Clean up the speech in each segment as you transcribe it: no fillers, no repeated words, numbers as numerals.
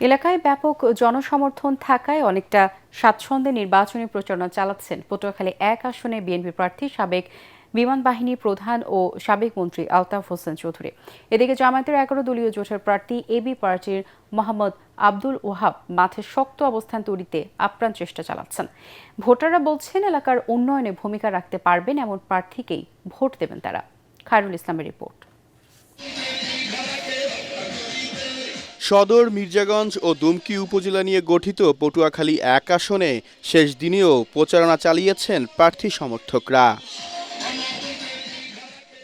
এলাকায় ব্যাপক জনসমর্থন থাকায় অনেকটা স্বাচ্ছন্দ্যে নির্বাচনী প্রচারণা চালাচ্ছেন পটুয়াখালী ১ আসনে বিএনপি প্রার্থী সাবেক বিমান বাহিনী প্রধান ও সাবেক মন্ত্রী আলতাফ হোসেন চৌধুরী। এদিকে জামায়াতের ১১ দলীয় জোটের প্রার্থী এবি পার্টির মোহাম্মদ আব্দুল ওহাব মাঠে শক্ত অবস্থান তৈরিতে আপ্রাণ চেষ্টা চালাচ্ছেন। ভোটাররা বলছেন এলাকার উন্নয়নে ভূমিকা রাখতে পারবেন এমন প্রার্থীকেই ভোট দেবেন তারা। খায়রুল ইসলামের রিপোর্ট। সদর, মির্জাগঞ্জ ও দুমকি উপজেলা নিয়ে গঠিত পটুয়াখালী ১ আসনে শেষ দিনেও প্রচারণা চালিয়েছেন প্রার্থী সমর্থকরা।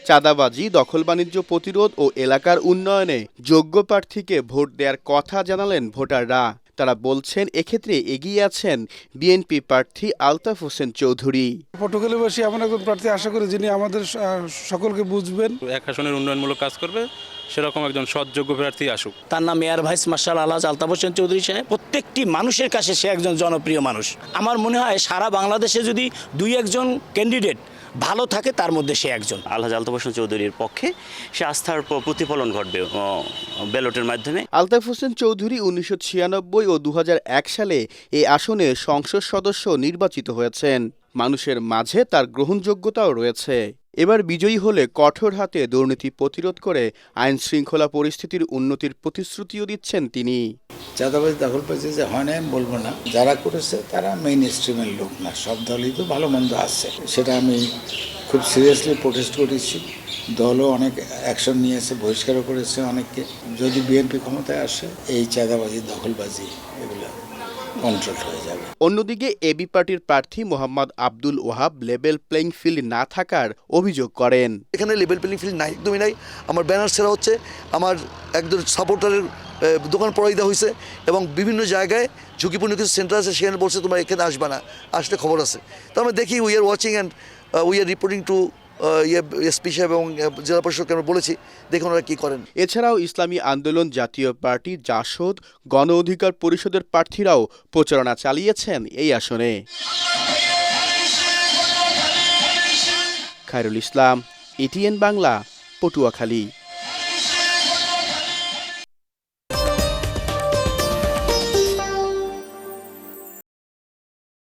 চাঁদাবাজি, দখল বাণিজ্য প্রতিরোধ ও এলাকার উন্নয়নে যোগ্য প্রার্থীকে ভোট দেওয়ার কথা জানালেন ভোটাররা। তারা বলছেন এক্ষেত্রে এগিয়ে আছেন বিএনপি প্রার্থী আলতাফ হোসেন চৌধুরী। পটুয়াখালীবাসী এমন একজন প্রার্থী আশা করি যিনি আমাদের সকলকে বুঝবেন, ১ আসনের উন্নয়নমূলক কাজ করবে, সেরকম একজন সৎযোগ্য প্রার্থী আসুক। তার নাম এয়ার ভাইস মার্শাল আলহাজ আলতাফ হোসেন চৌধুরী সাহেব। প্রত্যেকটি মানুষের কাছে সে একজন জনপ্রিয় মানুষ। আমার মনে হয় সারা বাংলাদেশে যদি ২-১ জন ক্যান্ডিডেট ভালো থাকে তার মধ্যে সে একজন। আলহাজ আলতাফ হোসেন চৌধুরীর পক্ষে সে আস্থার প্রতিফলন ঘটবে ব্যালটের মাধ্যমে। আলতাফ হোসেন চৌধুরী ১৯৯৬ ও ২০০১ সালে এই আসনে সংসদ সদস্য নির্বাচিত হয়েছেন। মানুষের মাঝে তার গ্রহণযোগ্যতাও রয়েছে। এবার বিজয়ী হলে কঠোর হাতে দুর্নীতি প্রতিরোধ করে আইন শৃঙ্খলা পরিস্থিতির উন্নতির প্রতিশ্রুতিও দিচ্ছেন তিনি। চাঁদাবাজি দখলবাজি যে হয় না আমি বলবো না, যারা করেছে তারা মেইন স্ট্রিমের লোক না, সব দলই তো ভালো মন্দ আছে, সেটা আমি খুব সিরিয়াসলি প্রোটেস্ট করেছি। দলও অনেক অ্যাকশন নিয়েছে, বহিষ্কারও করেছে অনেককে। যদি বিএনপি ক্ষমতায় আসে এই চাঁদাবাজি দখলবাজি এগুলো কন্ট্রোল হয়ে যাবে। অন্যদিকে এবি পার্টির প্রার্থী Mohammad Abdul Wahab level playing field না থাকার অভিযোগ করেন। এখানে লেভেল প্লেইং ফিল্ড নাই, একদমই নাই। আমার ব্যানার ছেড়া হচ্ছে, আমার একজন সাপোর্টারের দোকান পড়াই দেওয়া হয়েছে এবং বিভিন্ন জায়গায় ঝুঁকিপূর্ণ কিছু সেন্টার আছে, সেখানে বলছে তোমরা এখানে আসবে না, আসলে খবর আছে। তো আমরা দেখি we are watching and we are reporting two SP সাহেব এবং জেলা পরিষদকে আমরা বলেছি, দেখুন ওরা কী করেন। এছাড়াও ইসলামী আন্দোলন, জাতীয় পার্টি, জাসদ, গণ অধিকার পরিষদের প্রার্থীরাও প্রচারণা চালিয়েছেন এই আসনে। খায়রুল ইসলাম, এটিএন বাংলা, পটুয়াখালী।